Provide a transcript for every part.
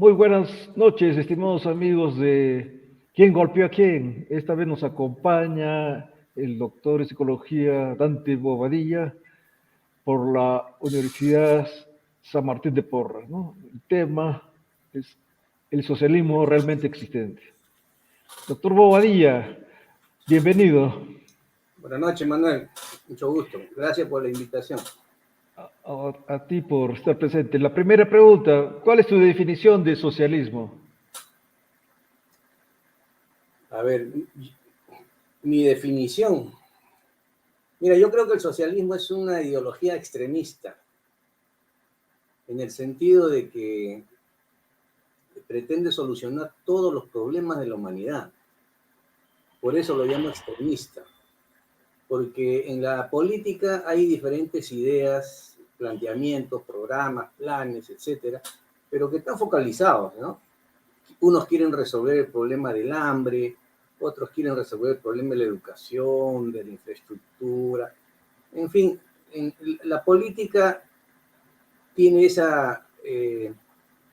Muy buenas noches, estimados amigos de ¿Quién golpeó a quién? Esta vez nos acompaña el doctor en psicología Dante Bobadilla por la Universidad San Martín de Porres, ¿no? El tema es el socialismo realmente existente. Doctor Bobadilla, bienvenido. Buenas noches, Manuel. Mucho gusto. Gracias por la invitación. A ti por estar presente. La primera pregunta, ¿cuál es tu definición de socialismo? A ver, mi definición. Mira, yo creo que el socialismo es una ideología extremista, en el sentido de que pretende solucionar todos los problemas de la humanidad. Por eso lo llamo extremista, porque en la política hay diferentes ideas, planteamientos, programas, planes, etcétera, pero que están focalizados, ¿no? Unos quieren resolver el problema del hambre, otros quieren resolver el problema de la educación, de la infraestructura. En fin, la política tiene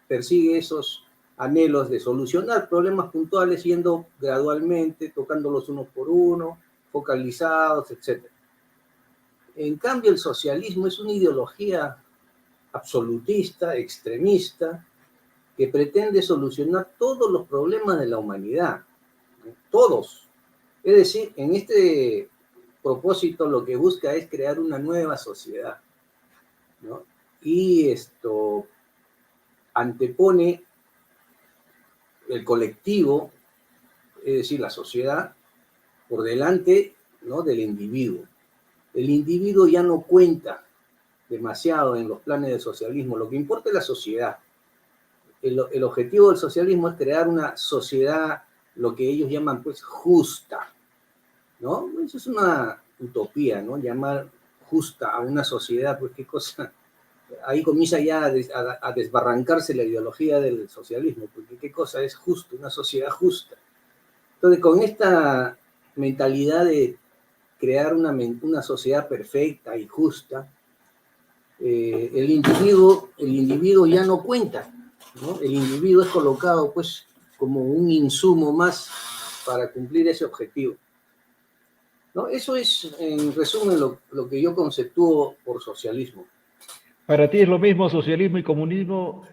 persigue esos anhelos de solucionar problemas puntuales yendo gradualmente, tocándolos uno por uno, focalizados, etc. En cambio, el socialismo es una ideología absolutista, extremista, que pretende solucionar todos los problemas de la humanidad, todos. Es decir, en este propósito lo que busca es crear una nueva sociedad, ¿no? Y esto antepone el colectivo, es decir, la sociedad, por delante, ¿no?, del individuo. El individuo ya no cuenta demasiado en los planes del socialismo, lo que importa es la sociedad. El objetivo del socialismo es crear una sociedad, lo que ellos llaman pues justa, ¿no? Eso es una utopía, ¿no? Llamar justa a una sociedad, pues qué cosa, ahí comienza ya a desbarrancarse la ideología del socialismo, porque qué cosa es justo, una sociedad justa. Entonces, con esta mentalidad de crear una sociedad perfecta y justa, el individuo ya no cuenta, ¿no? El individuo es colocado pues como un insumo más para cumplir ese objetivo, ¿no? Eso es, en resumen, lo que yo conceptúo por socialismo. ¿Para ti es lo mismo socialismo y comunismo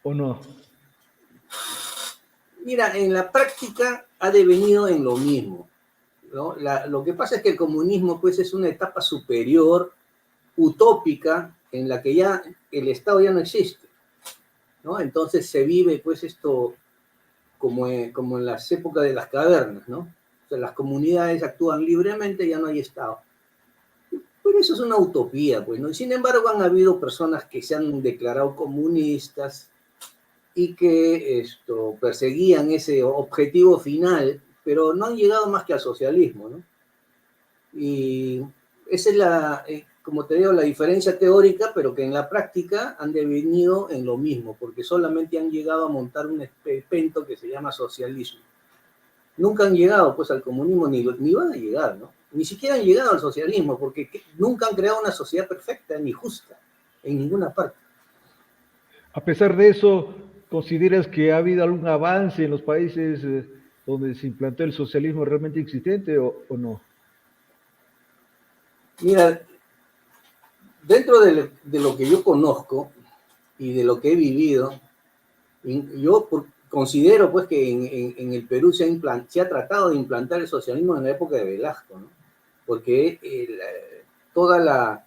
o no? Mira, en la práctica ha devenido en lo mismo, ¿no? Lo que pasa es que el comunismo pues es una etapa superior, utópica, en la que ya el Estado ya no existe, ¿no? Entonces se vive pues esto como en las épocas de las cavernas, ¿no? O sea, las comunidades actúan libremente, ya no hay Estado. Pero eso es una utopía, pues, ¿no? Y sin embargo, han habido personas que se han declarado comunistas y que perseguían ese objetivo final, pero no han llegado más que al socialismo, ¿no? Y esa es como te digo, la diferencia teórica, pero que en la práctica han devenido en lo mismo, porque solamente han llegado a montar un esperpento que se llama socialismo. Nunca han llegado pues al comunismo, ni van a llegar, ¿no? Ni siquiera han llegado al socialismo, porque nunca han creado una sociedad perfecta ni justa en ninguna parte. A pesar de eso, ¿consideras que ha habido algún avance en los países donde se implantó el socialismo realmente existente o no? Mira, dentro de lo que yo conozco y de lo que he vivido, yo considero pues que en el Perú se ha tratado de implantar el socialismo en la época de Velasco, ¿no? Porque toda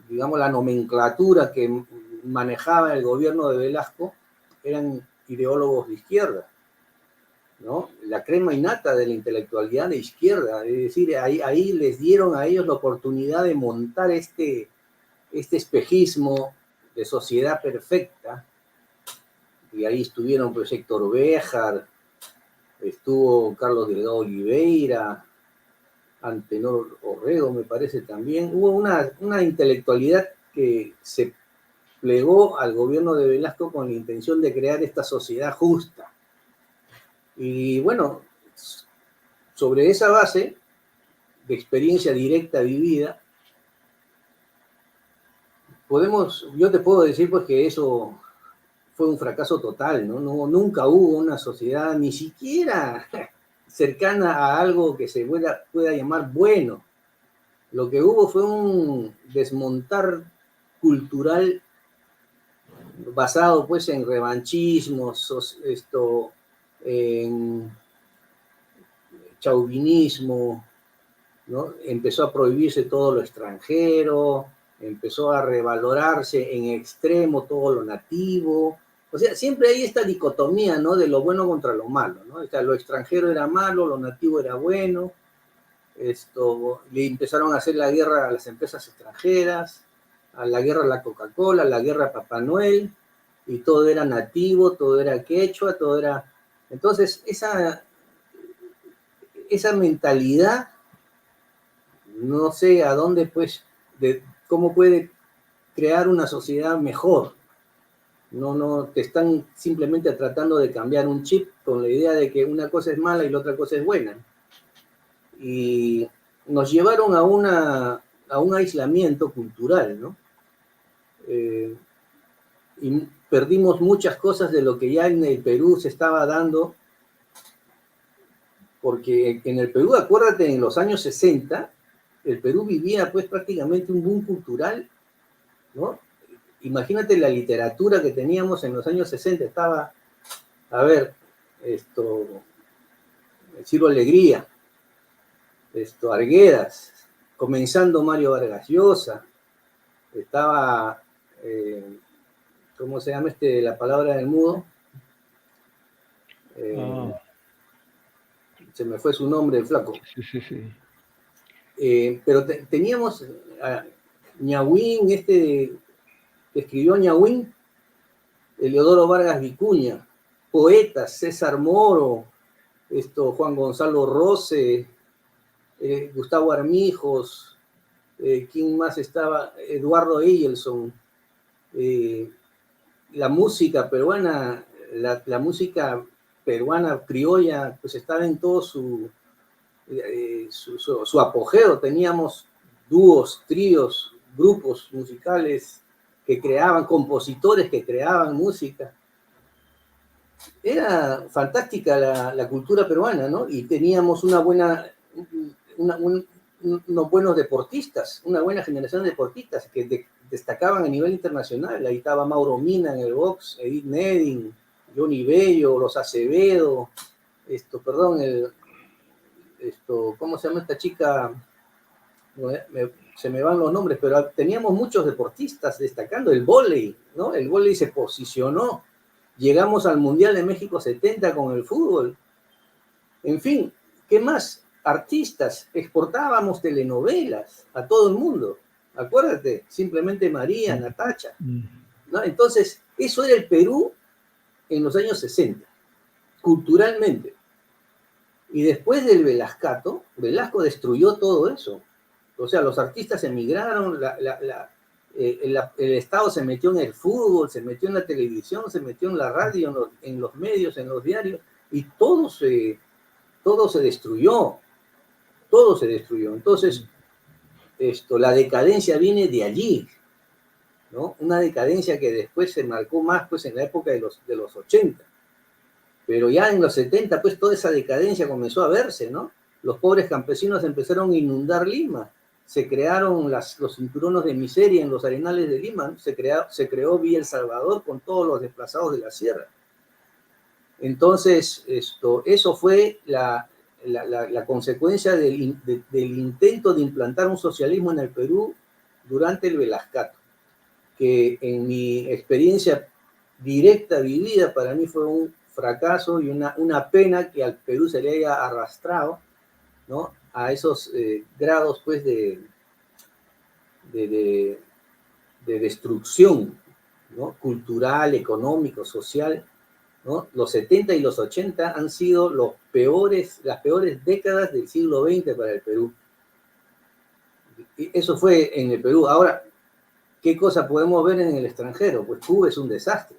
digamos, la nomenclatura que manejaba el gobierno de Velasco eran ideólogos de izquierda, ¿no? La crema innata de la intelectualidad de izquierda, es decir, ahí les dieron a ellos la oportunidad de montar este espejismo de sociedad perfecta, y ahí estuvieron pues Héctor Béjar, estuvo Carlos Delgado Oliveira, Antenor Orrego me parece también. Hubo una intelectualidad que se plegó al gobierno de Velasco con la intención de crear esta sociedad justa. Y bueno, sobre esa base de experiencia directa vivida, yo te puedo decir pues que eso fue un fracaso total, ¿no? Nunca hubo una sociedad ni siquiera cercana a algo que se pueda llamar bueno. Lo que hubo fue un desmontar cultural basado pues en revanchismos, en chauvinismo, ¿no? Empezó a prohibirse todo lo extranjero, empezó a revalorarse en extremo todo lo nativo. O sea, siempre hay esta dicotomía, ¿no? De lo bueno contra lo malo, ¿no? O sea, lo extranjero era malo, lo nativo era bueno. Le empezaron a hacer la guerra a las empresas extranjeras, a la guerra a la Coca-Cola, a la guerra a Papá Noel, y todo era nativo, todo era quechua, todo era... Entonces, esa mentalidad, no sé a dónde, pues, cómo puede crear una sociedad mejor. No, te están simplemente tratando de cambiar un chip con la idea de que una cosa es mala y la otra cosa es buena. Y nos llevaron a un aislamiento cultural, ¿no? Y perdimos muchas cosas de lo que ya en el Perú se estaba dando, porque en el Perú, acuérdate, en los años 60, el Perú vivía pues prácticamente un boom cultural, ¿no? Imagínate la literatura que teníamos en los años 60, estaba, a ver, Ciro Alegría, Arguedas, comenzando Mario Vargas Llosa, estaba, ¿cómo se llama la palabra del mudo? Se me fue su nombre, el flaco. Sí. Pero teníamos a Ñahuín, que escribió Ñahuín, Eleodoro Vargas Vicuña, poetas, César Moro, Juan Gonzalo Rose, Gustavo Armijos, ¿quién más estaba? Eduardo Eyelson. La música peruana, la música peruana criolla, pues estaba en todo su apogeo. Teníamos dúos, tríos, grupos musicales que creaban, compositores que creaban música. Era fantástica la cultura peruana, ¿no? Y teníamos unos buenos deportistas, una buena generación de deportistas que destacaban a nivel internacional. Ahí estaba Mauro Mina en el box, Edith Neding, Johnny Bello, los Acevedo, ¿cómo se llama esta chica? Se me van los nombres, pero teníamos muchos deportistas destacando. El vóley, ¿no? El vóley se posicionó. Llegamos al Mundial de México 70 con el fútbol. En fin, ¿qué más? Artistas, exportábamos telenovelas a todo el mundo. Acuérdate, Simplemente María, Natacha, ¿no? Entonces, eso era el Perú en los años 60, culturalmente. Y después del Velascato, Velasco destruyó todo eso. O sea, los artistas emigraron, el Estado se metió en el fútbol, se metió en la televisión, se metió en la radio, en los medios, en los diarios, y todo se destruyó. Todo se destruyó. Entonces, la decadencia viene de allí, ¿no? Una decadencia que después se marcó más pues, en la época de los 80. Pero ya en los 70, pues toda esa decadencia comenzó a verse, ¿no? Los pobres campesinos empezaron a inundar Lima, se crearon los cinturones de miseria en los arenales de Lima, ¿no? Se creó Villa El Salvador con todos los desplazados de la sierra. Entonces, eso fue la consecuencia del intento de implantar un socialismo en el Perú durante el Velascato, que en mi experiencia directa, vivida, para mí fue un fracaso y una pena que al Perú se le haya arrastrado, ¿no? A esos grados pues de destrucción, ¿no? Cultural, económico, social, ¿no? Los 70 y los 80 han sido las peores décadas del siglo XX para el Perú. Y eso fue en el Perú. Ahora, ¿qué cosa podemos ver en el extranjero? Pues Cuba es un desastre,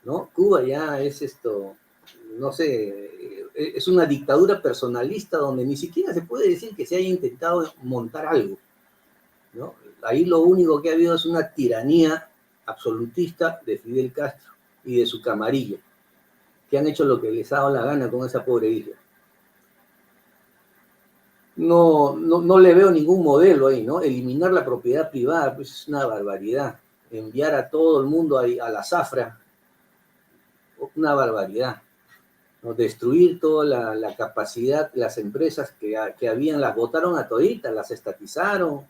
¿no? Cuba ya es no sé, es una dictadura personalista donde ni siquiera se puede decir que se haya intentado montar algo, ¿no? Ahí lo único que ha habido es una tiranía absolutista de Fidel Castro y de su camarilla, que han hecho lo que les ha dado la gana con esa pobre isla. No le veo ningún modelo ahí, ¿no? Eliminar la propiedad privada, pues es una barbaridad. Enviar a todo el mundo a la zafra, una barbaridad. ¿No? Destruir toda la capacidad, las empresas que habían, las botaron a toditas, las estatizaron.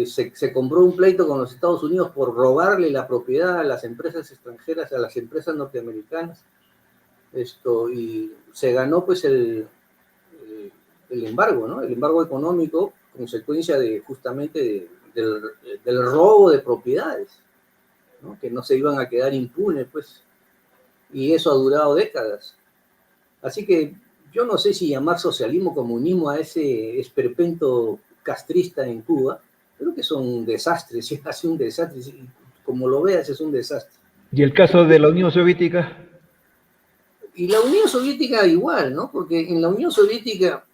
Se compró un pleito con los Estados Unidos por robarle la propiedad a las empresas extranjeras, a las empresas norteamericanas. Y se ganó pues el embargo, ¿no? El embargo económico, consecuencia justamente del robo de propiedades, ¿no? Que no se iban a quedar impunes, pues. Y eso ha durado décadas. Así que yo no sé si llamar socialismo, comunismo a ese esperpento castrista en Cuba. Creo que son desastres, si es un desastre, como lo veas es un desastre. ¿Y el caso de la Unión Soviética? Y la Unión Soviética igual, ¿no? Porque en la Unión Soviética,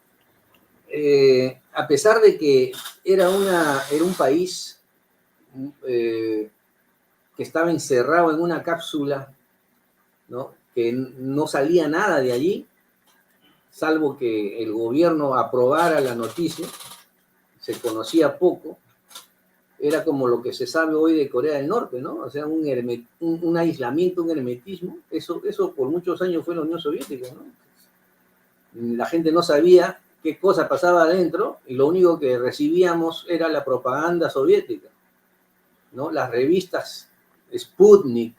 a pesar de que era un país que estaba encerrado en una cápsula, ¿no? Que no salía nada de allí, salvo que el gobierno aprobara la noticia, se conocía poco, era como lo que se sabe hoy de Corea del Norte, ¿no? O sea, un aislamiento, un hermetismo, eso por muchos años fue la Unión Soviética, ¿no? La gente no sabía qué cosa pasaba adentro y lo único que recibíamos era la propaganda soviética, ¿no? Las revistas Sputnik,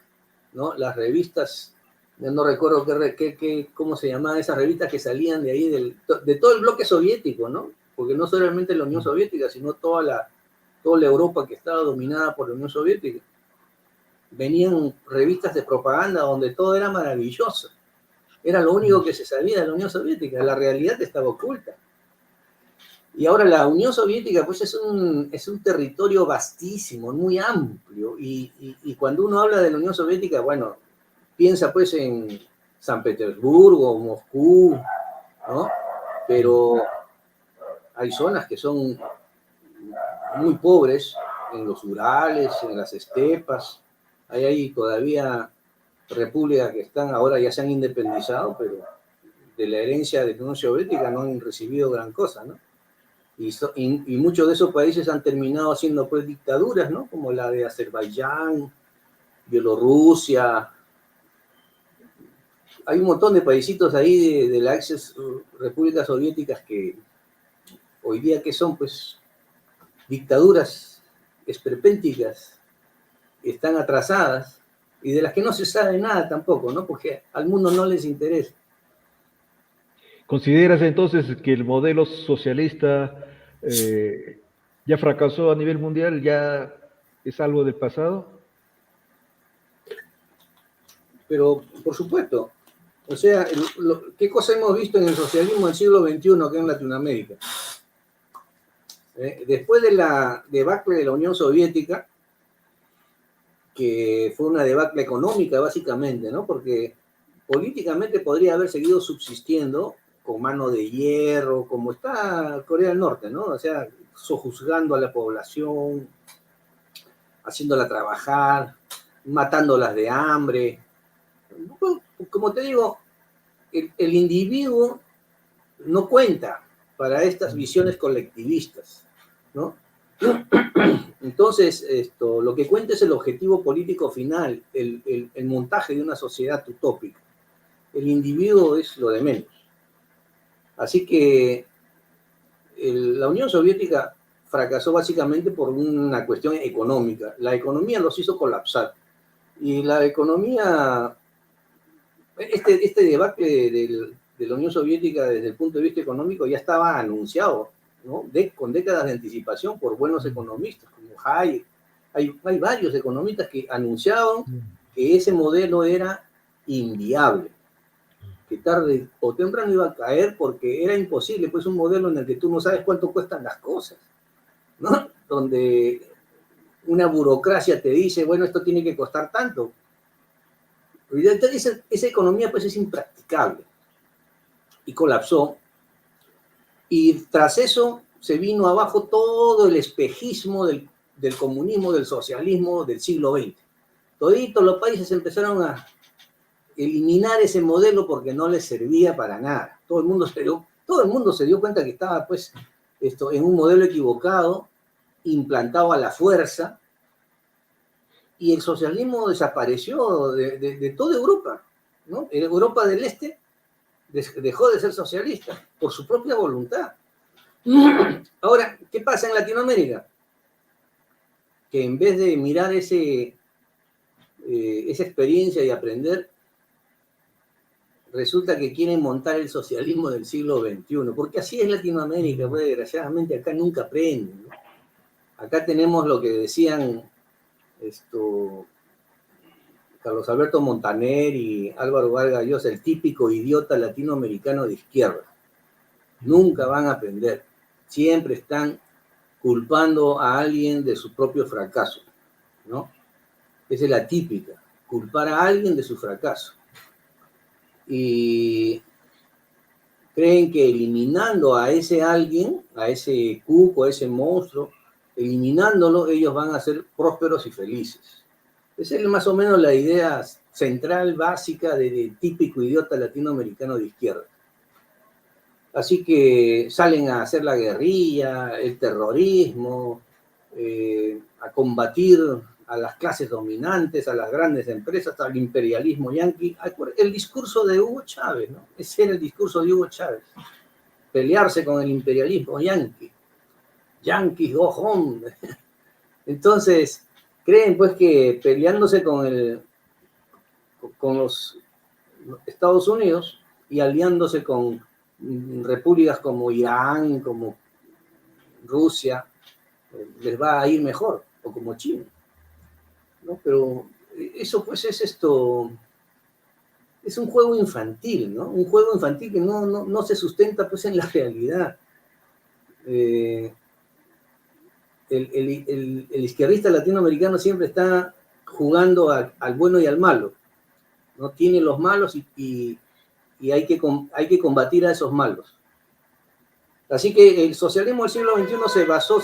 ¿no? Las revistas, ya no recuerdo cómo se llamaban esas revistas que salían de ahí, de todo el bloque soviético, ¿no? Porque no solamente la Unión Soviética, sino toda la Europa que estaba dominada por la Unión Soviética. Venían revistas de propaganda donde todo era maravilloso. Era lo único que se sabía de la Unión Soviética, la realidad estaba oculta. Y ahora la Unión Soviética pues es un territorio vastísimo, muy amplio, y cuando uno habla de la Unión Soviética, bueno, piensa pues en San Petersburgo, Moscú, ¿no? Pero hay zonas que son muy pobres, en los Urales, en las estepas, hay todavía repúblicas que ahora ya se han independizado, pero de la herencia de la Unión Soviética no han recibido gran cosa, ¿no? Y muchos de esos países han terminado siendo pues dictaduras, ¿no? Como la de Azerbaiyán, Bielorrusia. Hay un montón de paisitos ahí de las ex repúblicas soviéticas que hoy día que son pues dictaduras esperpénticas, están atrasadas y de las que no se sabe nada tampoco, ¿no? Porque al mundo no les interesa. ¿Consideras entonces que el modelo socialista ya fracasó a nivel mundial, ya es algo del pasado? Pero, por supuesto, o sea, ¿qué cosa hemos visto en el socialismo del siglo XXI acá en Latinoamérica? Después de la debacle de la Unión Soviética, que fue una debacle económica básicamente, ¿no? Porque políticamente podría haber seguido subsistiendo con mano de hierro, como está Corea del Norte, ¿no? O sea, sojuzgando a la población, haciéndola trabajar, matándolas de hambre. Como te digo, el individuo no cuenta para estas visiones colectivistas, ¿no? Entonces, lo que cuenta es el objetivo político final, el montaje de una sociedad utópica. El individuo es lo de menos. Así que la Unión Soviética fracasó básicamente por una cuestión económica. La economía los hizo colapsar. Y la economía, este debacle de la Unión Soviética desde el punto de vista económico ya estaba anunciado, ¿no? Con décadas de anticipación por buenos economistas como Hayek. Hay varios economistas que anunciaban que ese modelo era inviable, que tarde o temprano iba a caer porque era imposible, pues un modelo en el que tú no sabes cuánto cuestan las cosas, ¿no? Donde una burocracia te dice, bueno, esto tiene que costar tanto. Esa economía pues es impracticable y colapsó. Y tras eso se vino abajo todo el espejismo del comunismo, del socialismo del siglo XX. Toditos los países empezaron a eliminar ese modelo porque no les servía para nada. Todo el mundo se dio cuenta que estaba pues en un modelo equivocado, implantado a la fuerza, y el socialismo desapareció de toda Europa, ¿no? Europa del Este dejó de ser socialista por su propia voluntad. Ahora, ¿qué pasa en Latinoamérica? Que en vez de mirar esa experiencia y aprender, resulta que quieren montar el socialismo del siglo XXI, porque así es Latinoamérica, pues desgraciadamente acá nunca aprenden, ¿no? Acá tenemos lo que decían Carlos Alberto Montaner y Álvaro Vargas Llosa, el típico idiota latinoamericano de izquierda. Nunca van a aprender. Siempre están culpando a alguien de su propio fracaso, ¿no? Esa es la típica, culpar a alguien de su fracaso. Y creen que eliminando a ese alguien, a ese cuco, a ese monstruo, eliminándolo, ellos van a ser prósperos y felices. Esa es más o menos la idea central, básica de típico idiota latinoamericano de izquierda. Así que salen a hacer la guerrilla, el terrorismo, a combatir a las clases dominantes, a las grandes empresas, al imperialismo yanqui. El discurso de Hugo Chávez, ¿no? Ese era el discurso de Hugo Chávez. Pelearse con el imperialismo yanqui. Yankees go home. Entonces, creen pues que peleándose con los Estados Unidos y aliándose con repúblicas como Irán, como Rusia, les va a ir mejor, o como China, ¿no? Pero eso pues es un juego infantil, ¿no? Un juego infantil que no se sustenta pues en la realidad. El izquierdista latinoamericano siempre está jugando al bueno y al malo, ¿no? Tiene los malos y hay que combatir a esos malos. Así que el socialismo del siglo XXI se basó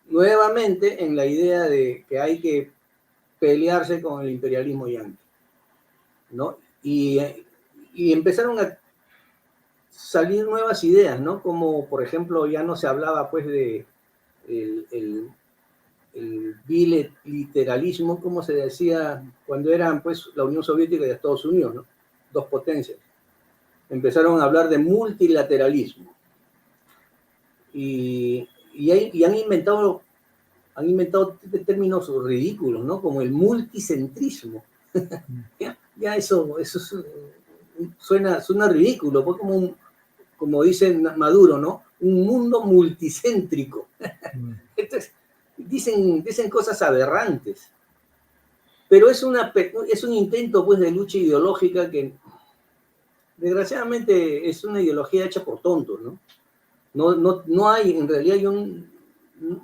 nuevamente en la idea de que hay que pelearse con el imperialismo yanqui, ¿no? Y empezaron a salir nuevas ideas, ¿no? Como, por ejemplo, ya no se hablaba, pues, de el biliteralismo, como se decía cuando eran, pues, la Unión Soviética y Estados Unidos, ¿no? Dos potencias. Empezaron a hablar de multilateralismo. Y han inventado términos ridículos, ¿no? Como el multicentrismo. ya eso suena ridículo, pues como dice Maduro, ¿no? Un mundo multicéntrico. Entonces, dicen cosas aberrantes. Pero es un intento, pues, de lucha ideológica que, desgraciadamente, es una ideología hecha por tontos, ¿no? No hay, en realidad,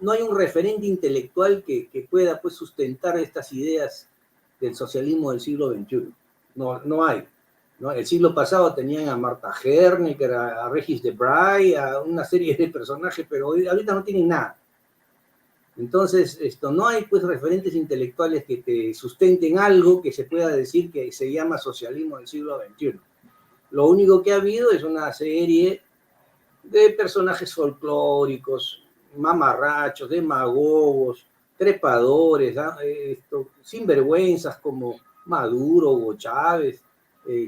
no hay un referente intelectual que pueda, pues, sustentar estas ideas del socialismo del siglo XXI. No hay, ¿no? El siglo pasado tenían a Marta Hernecker, a Regis Debray, a una serie de personajes, pero ahorita no tienen nada. Entonces, no hay, pues, referentes intelectuales que te sustenten algo que se pueda decir que se llama socialismo del siglo XXI. Lo único que ha habido es una serie de personajes folclóricos, mamarrachos, demagogos, trepadores, sinvergüenzas como Maduro, Hugo Chávez,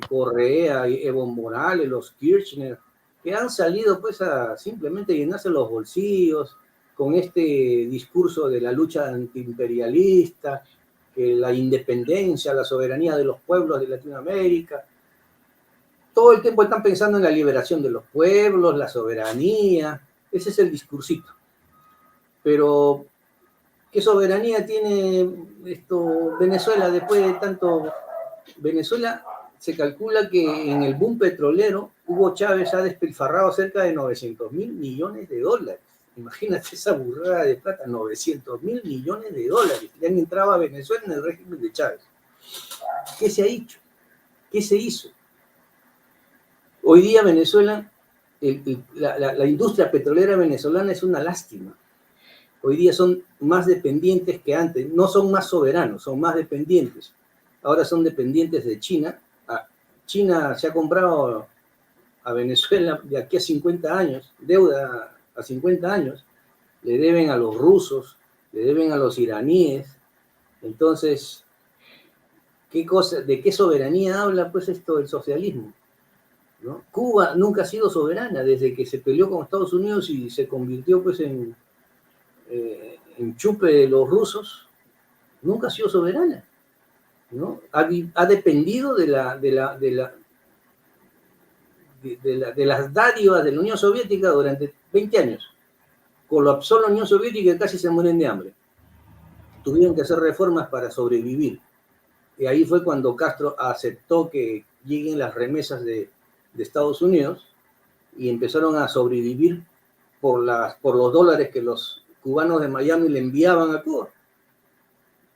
Correa, Evo Morales, los Kirchner, que han salido pues a simplemente llenarse los bolsillos con este discurso de la lucha antiimperialista, que la independencia, la soberanía de los pueblos de Latinoamérica. Todo el tiempo están pensando en la liberación de los pueblos, la soberanía. Ese es el discursito. Pero, ¿qué soberanía tiene Venezuela después de tanto? Venezuela se calcula que en el boom petrolero Hugo Chávez ha despilfarrado cerca de 900 mil millones de dólares. Imagínate esa burrada de plata, 900 mil millones de dólares. Ya han entrado a Venezuela en el régimen de Chávez. ¿Qué se ha hecho? ¿Qué se hizo? Hoy día Venezuela, la industria petrolera venezolana es una lástima. Hoy día son más dependientes que antes. No son más soberanos, son más dependientes. Ahora son dependientes de China. China se ha comprado a Venezuela de aquí a 50 años, deuda a 50 años. Le deben a los rusos, le deben a los iraníes. Entonces, ¿de qué soberanía habla pues esto del socialismo? ¿No? Cuba nunca ha sido soberana desde que se peleó con Estados Unidos y se convirtió pues en chupe de los rusos. Nunca ha sido soberana, ¿no? Ha dependido de las dádivas de la Unión Soviética durante 20 años. Colapsó la Unión Soviética y casi se mueren de hambre. Tuvieron que hacer reformas para sobrevivir. Y ahí fue cuando Castro aceptó que lleguen las remesas de Estados Unidos y empezaron a sobrevivir por los dólares que los cubanos de Miami le enviaban a Cuba,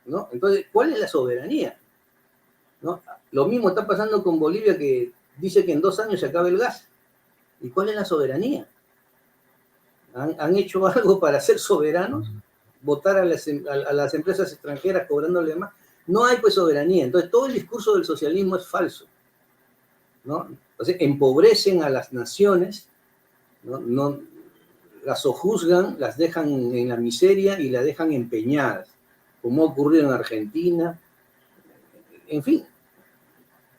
¿no? Entonces, ¿cuál es la soberanía? ¿No? Lo mismo está pasando con Bolivia, que dice que en 2 años se acaba el gas. ¿Y cuál es la soberanía? ¿Han hecho algo para ser soberanos? ¿Votar a las empresas extranjeras cobrándole más? No hay pues soberanía. Entonces, todo el discurso del socialismo es falso, ¿no? Entonces, empobrecen a las naciones, ¿no? Las sojuzgan, las dejan en la miseria y las dejan empeñadas, como ha ocurrido en Argentina. En fin,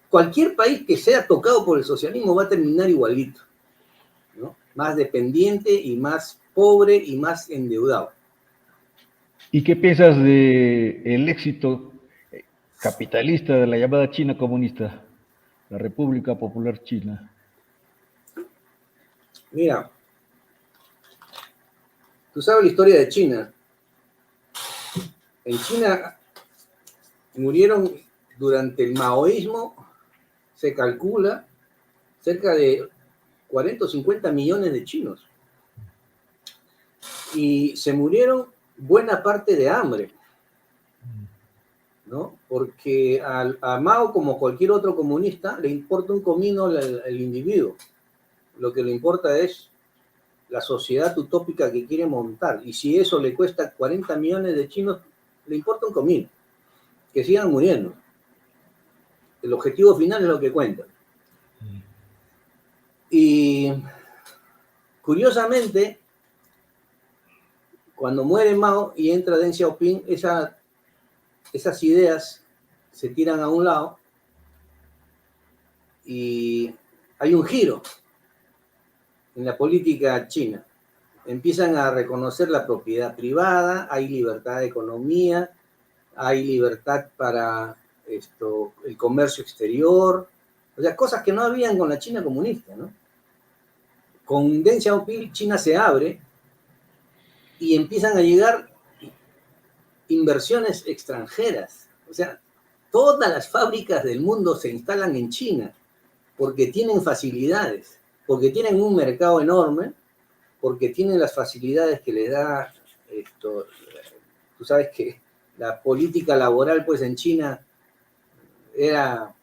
cualquier país que sea tocado por el socialismo va a terminar igualito, ¿no? Más dependiente y más pobre y más endeudado. ¿Y qué piensas del éxito capitalista de la llamada China comunista, la República Popular China? Mira, tú sabes la historia de China. En China murieron durante el maoísmo, se calcula, cerca de 40 o 50 millones de chinos. Y se murieron buena parte de hambre, ¿no? Porque a Mao, como cualquier otro comunista, le importa un comino el individuo. Lo que le importa es la sociedad utópica que quiere montar. Y si eso le cuesta 40 millones de chinos, le importa un comino. Que sigan muriendo. El objetivo final es lo que cuenta. Y curiosamente, cuando muere Mao y entra Deng Xiaoping, esas ideas se tiran a un lado y hay un giro en la política china. Empiezan a reconocer la propiedad privada, hay libertad de economía, hay libertad para el comercio exterior, o sea, cosas que no habían con la China comunista, ¿no? Con Deng Xiaoping, China se abre y empiezan a llegar inversiones extranjeras. O sea, todas las fábricas del mundo se instalan en China porque tienen facilidades, porque tienen un mercado enorme, porque tienen las facilidades que les da esto. Tú sabes que la política laboral, pues en China era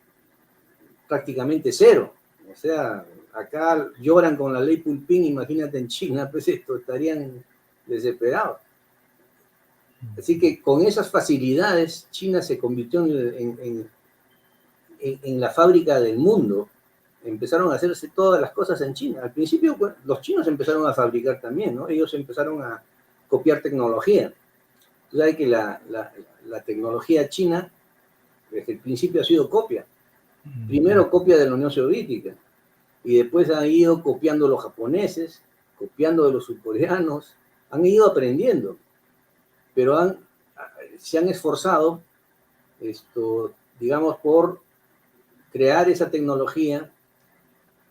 prácticamente cero. O sea, acá lloran con la ley Pulpín, imagínate en China, pues estarían desesperados. Así que con esas facilidades, China se convirtió en la fábrica del mundo. Empezaron a hacerse todas las cosas en China. Al principio, pues, los chinos empezaron a fabricar también, ¿no? Ellos empezaron a copiar tecnología. Tú sabes que la tecnología china, desde el principio ha sido copia. Primero copia de la Unión Soviética, y después han ido copiando los japoneses, copiando de los surcoreanos, han ido aprendiendo, pero se han esforzado, digamos, por crear esa tecnología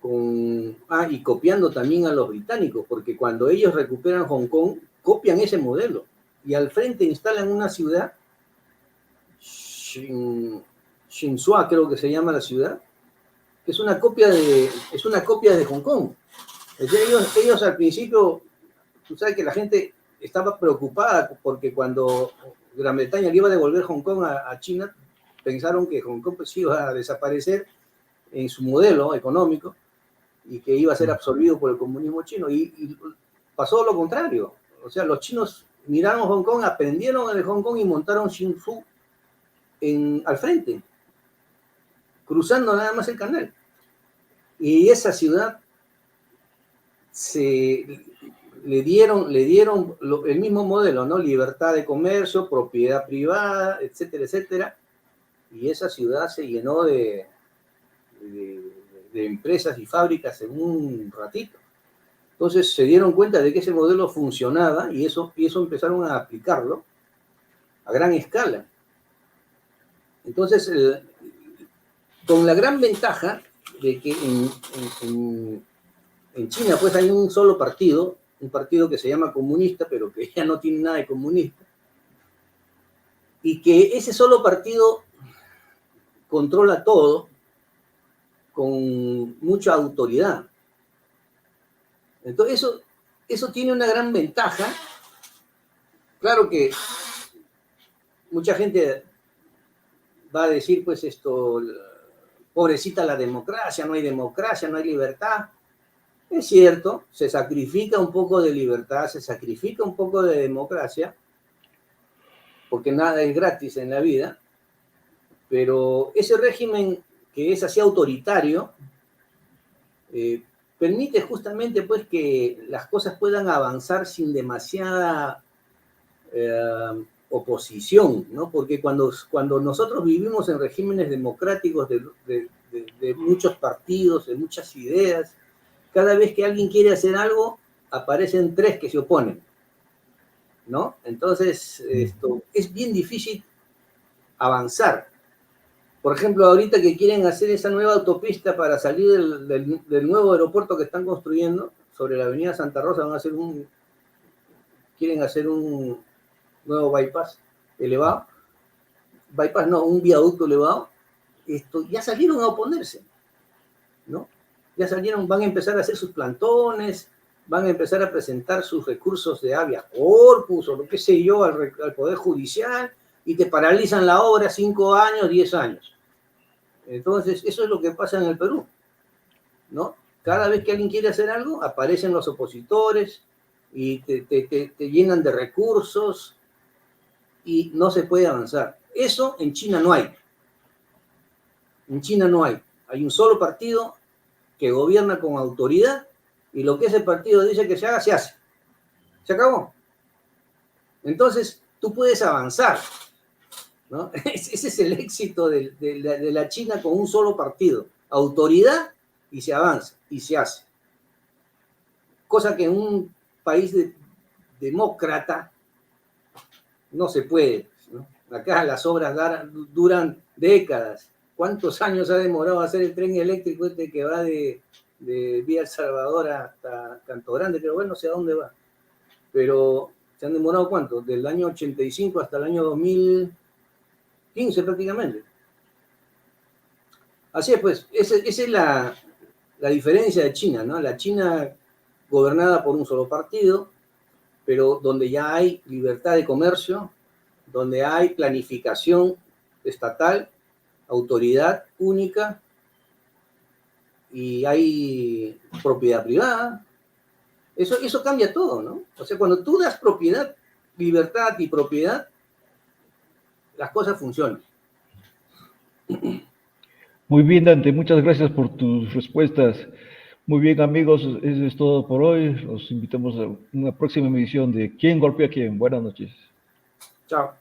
y copiando también a los británicos, porque cuando ellos recuperan Hong Kong, copian ese modelo y al frente instalan una ciudad, Shinsua creo que se llama la ciudad, que es una copia de Hong Kong. Ellos al principio, tú sabes que la gente estaba preocupada porque cuando Gran Bretaña le iba a devolver Hong Kong a China, pensaron que Hong Kong pues iba a desaparecer en su modelo económico y que iba a ser absorbido por el comunismo chino, y pasó lo contrario. O sea, los chinos miraron Hong Kong, aprendieron de Hong Kong y montaron Xinfu al frente, cruzando nada más el canal. Y esa ciudad le dieron el mismo modelo, ¿no? Libertad de comercio, propiedad privada, etcétera, etcétera. Y esa ciudad se llenó de empresas y fábricas en un ratito. Entonces se dieron cuenta de que ese modelo funcionaba y eso empezaron a aplicarlo a gran escala. Entonces, con la gran ventaja de que en China pues hay un solo partido, un partido que se llama comunista, pero que ya no tiene nada de comunista, y que ese solo partido controla todo con mucha autoridad. Entonces, eso tiene una gran ventaja. Claro que mucha gente va a decir, pues esto, pobrecita la democracia, no hay libertad. Es cierto, se sacrifica un poco de libertad, se sacrifica un poco de democracia, porque nada es gratis en la vida, pero ese régimen que es así autoritario, permite justamente pues que las cosas puedan avanzar sin demasiada oposición, ¿no? Porque cuando nosotros vivimos en regímenes democráticos de muchos partidos, de muchas ideas, cada vez que alguien quiere hacer algo, aparecen tres que se oponen, ¿no? Entonces, es bien difícil avanzar. Por ejemplo, ahorita que quieren hacer esa nueva autopista para salir del nuevo aeropuerto que están construyendo sobre la avenida Santa Rosa, quieren hacer un nuevo bypass elevado. Bypass no, un viaducto elevado. Ya salieron a oponerse, ¿no? Ya salieron, van a empezar a hacer sus plantones, van a empezar a presentar sus recursos de habeas corpus o lo que sé yo al Poder Judicial, y te paralizan la obra 5 años, 10 años. Entonces, eso es lo que pasa en el Perú, ¿no? Cada vez que alguien quiere hacer algo, aparecen los opositores y te llenan de recursos y no se puede avanzar. Eso en China no hay. En China no hay. Hay un solo partido que gobierna con autoridad y lo que ese partido dice que se haga, se hace. Se acabó. Entonces, tú puedes avanzar, ¿no? Ese es el éxito de la China con un solo partido. Autoridad y se avanza y se hace. Cosa que en un país demócrata no se puede, ¿no? Acá las obras duran décadas. ¿Cuántos años ha demorado hacer el tren eléctrico este que va de Vía El Salvador hasta Canto Grande? Pero bueno, no sé a dónde va. Pero se han demorado ¿cuánto? Del año 85 hasta el año 2015 prácticamente. Así es, pues, esa es la diferencia de China, ¿no? La China gobernada por un solo partido, pero donde ya hay libertad de comercio, donde hay planificación estatal, autoridad única, y hay propiedad privada. Eso cambia todo, ¿no? O sea, cuando tú das propiedad, libertad y propiedad, las cosas funcionan. Muy bien, Dante, muchas gracias por tus respuestas. Muy bien, amigos, eso es todo por hoy. Los invitamos a una próxima emisión de ¿Quién golpea a quién? Buenas noches. Chao.